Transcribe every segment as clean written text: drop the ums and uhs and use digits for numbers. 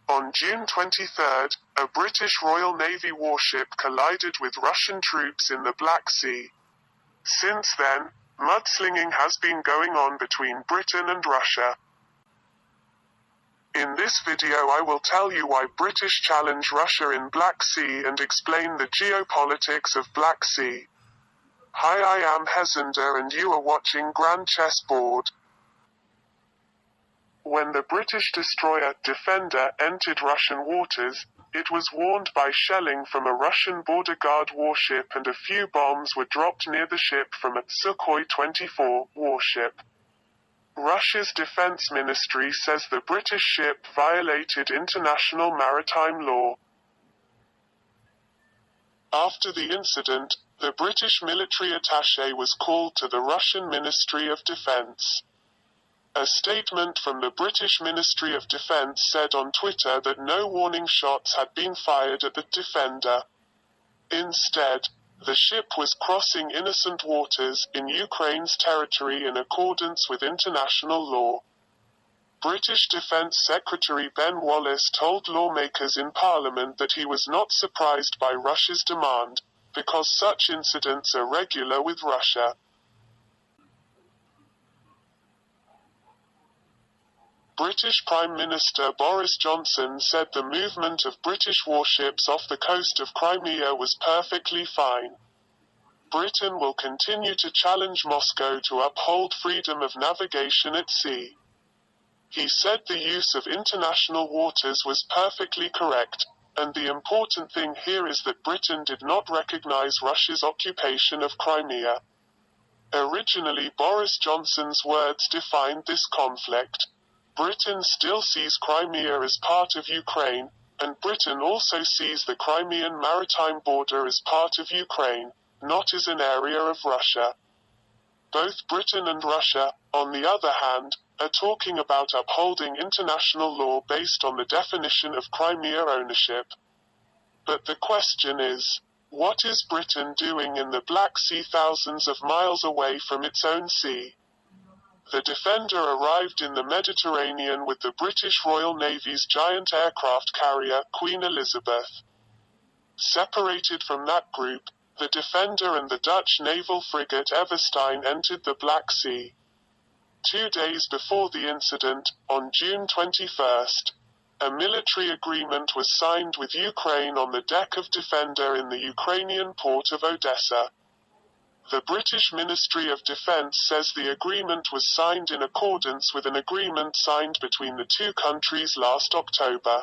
On June 23, a British Royal Navy warship collided with Russian troops in the Black Sea. Since then, mudslinging has been going on between Britain and Russia. In this video I will tell you why British challenge Russia in Black Sea and explain the geopolitics of Black Sea. Hi, I am Hezender and you are watching Grand Chessboard. When the British destroyer Defender entered Russian waters, it was warned by shelling from a Russian border guard warship, and a few bombs were dropped near the ship from a Sukhoi 24 warship. Russia's defense ministry says the British ship violated international maritime law. After the incident, the British military attaché was called to the Russian Ministry of Defense. A statement from the British Ministry of Defense said on Twitter that no warning shots had been fired at the Defender. Instead, the ship was crossing innocent waters in Ukraine's territory in accordance with international law. British Defence Secretary Ben Wallace told lawmakers in Parliament that he was not surprised by Russia's demand, because such incidents are regular with Russia. British Prime Minister Boris Johnson said the movement of British warships off the coast of Crimea was perfectly fine. Britain will continue to challenge Moscow to uphold freedom of navigation at sea. He said the use of international waters was perfectly correct, and the important thing here is that Britain did not recognize Russia's occupation of Crimea. Originally, Boris Johnson's words defined this conflict. Britain still sees Crimea as part of Ukraine, and Britain also sees the Crimean maritime border as part of Ukraine, not as an area of Russia. Both Britain and Russia, on the other hand, are talking about upholding international law based on the definition of Crimea ownership. But the question is, what is Britain doing in the Black Sea, thousands of miles away from its own sea? The Defender arrived in the Mediterranean with the British Royal Navy's giant aircraft carrier, Queen Elizabeth. Separated from that group, the Defender and the Dutch naval frigate Everstein entered the Black Sea. 2 days before the incident, on June 21, a military agreement was signed with Ukraine on the deck of Defender in the Ukrainian port of Odessa. The British Ministry of Defence says the agreement was signed in accordance with an agreement signed between the two countries last October.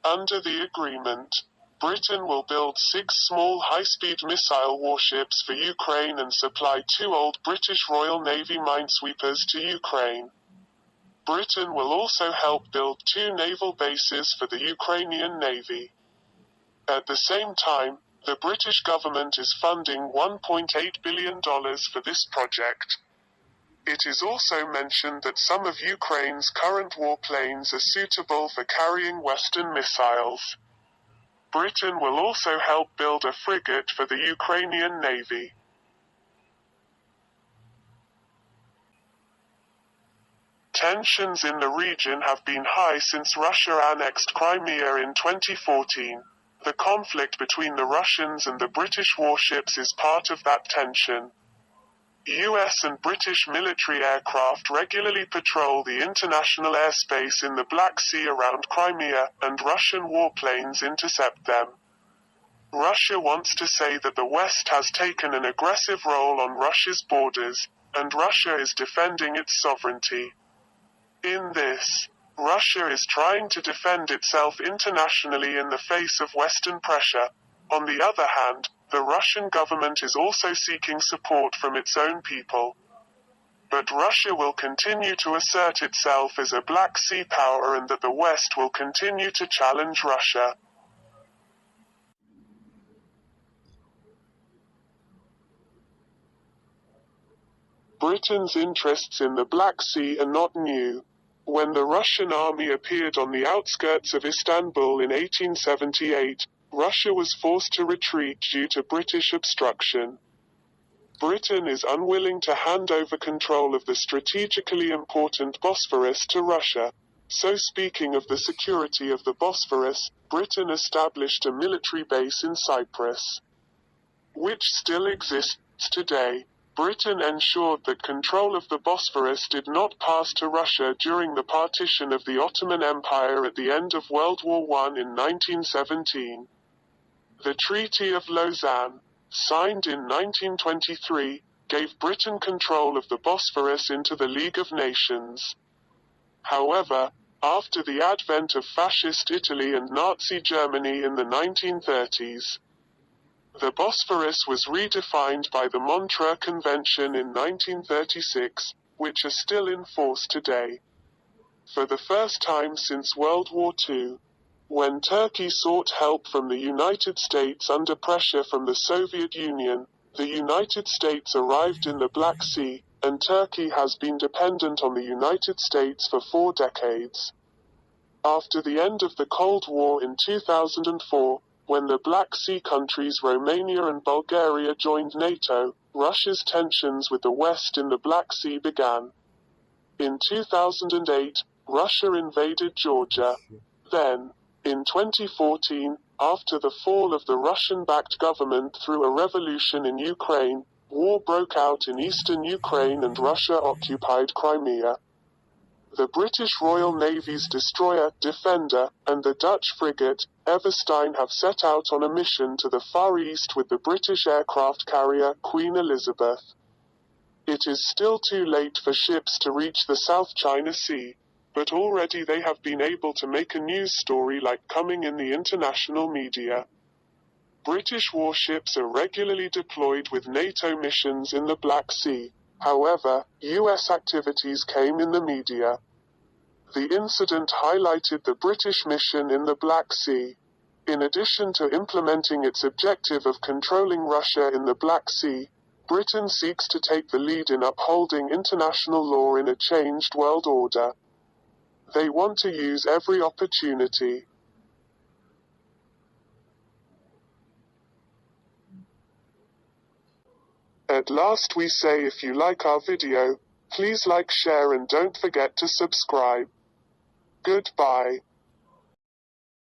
Under the agreement, Britain will build 6 small high-speed missile warships for Ukraine and supply 2 old British Royal Navy minesweepers to Ukraine. Britain will also help build 2 naval bases for the Ukrainian Navy. At the same time, the British government is funding $1.8 billion for this project. It is also mentioned that some of Ukraine's current warplanes are suitable for carrying Western missiles. Britain will also help build a frigate for the Ukrainian Navy. Tensions in the region have been high since Russia annexed Crimea in 2014. The conflict between the Russians and the British warships is part of that tension. US and British military aircraft regularly patrol the international airspace in the Black Sea around Crimea, and Russian warplanes intercept them. Russia wants to say that the West has taken an aggressive role on Russia's borders, and Russia is defending its sovereignty. In this, Russia is trying to defend itself internationally in the face of Western pressure. On the other hand, the Russian government is also seeking support from its own people. But Russia will continue to assert itself as a Black Sea power, and that the West will continue to challenge Russia. Britain's interests in the Black Sea are not new. When the Russian army appeared on the outskirts of Istanbul in 1878, Russia was forced to retreat due to British obstruction. Britain is unwilling to hand over control of the strategically important Bosphorus to Russia. So speaking of the security of the Bosphorus, Britain established a military base in Cyprus, which still exists today. Britain ensured that control of the Bosphorus did not pass to Russia during the partition of the Ottoman Empire at the end of World War I in 1917. The Treaty of Lausanne, signed in 1923, gave Britain control of the Bosphorus into the League of Nations. However, after the advent of fascist Italy and Nazi Germany in the 1930s, the Bosphorus was redefined by the Montreux Convention in 1936, which are still in force today. For the first time since World War II, when Turkey sought help from the United States under pressure from the Soviet Union, the United States arrived in the Black Sea, and Turkey has been dependent on the United States for 4 decades. After the end of the Cold War in 2004, when the Black Sea countries Romania and Bulgaria joined NATO, Russia's tensions with the West in the Black Sea began. In 2008, Russia invaded Georgia. Then, in 2014, after the fall of the Russian-backed government through a revolution in Ukraine, war broke out in eastern Ukraine and Russia occupied Crimea. The British Royal Navy's destroyer, Defender, and the Dutch frigate, Everstein have set out on a mission to the Far East with the British aircraft carrier, Queen Elizabeth. It is still too late for ships to reach the South China Sea, but already they have been able to make a news story like coming in the international media. British warships are regularly deployed with NATO missions in the Black Sea. However, US activities came in the media. The incident highlighted the British mission in the Black Sea. In addition to implementing its objective of controlling Russia in the Black Sea, Britain seeks to take the lead in upholding international law in a changed world order. They want to use every opportunity. At last we say, if you like our video, please like, share and don't forget to subscribe. Goodbye.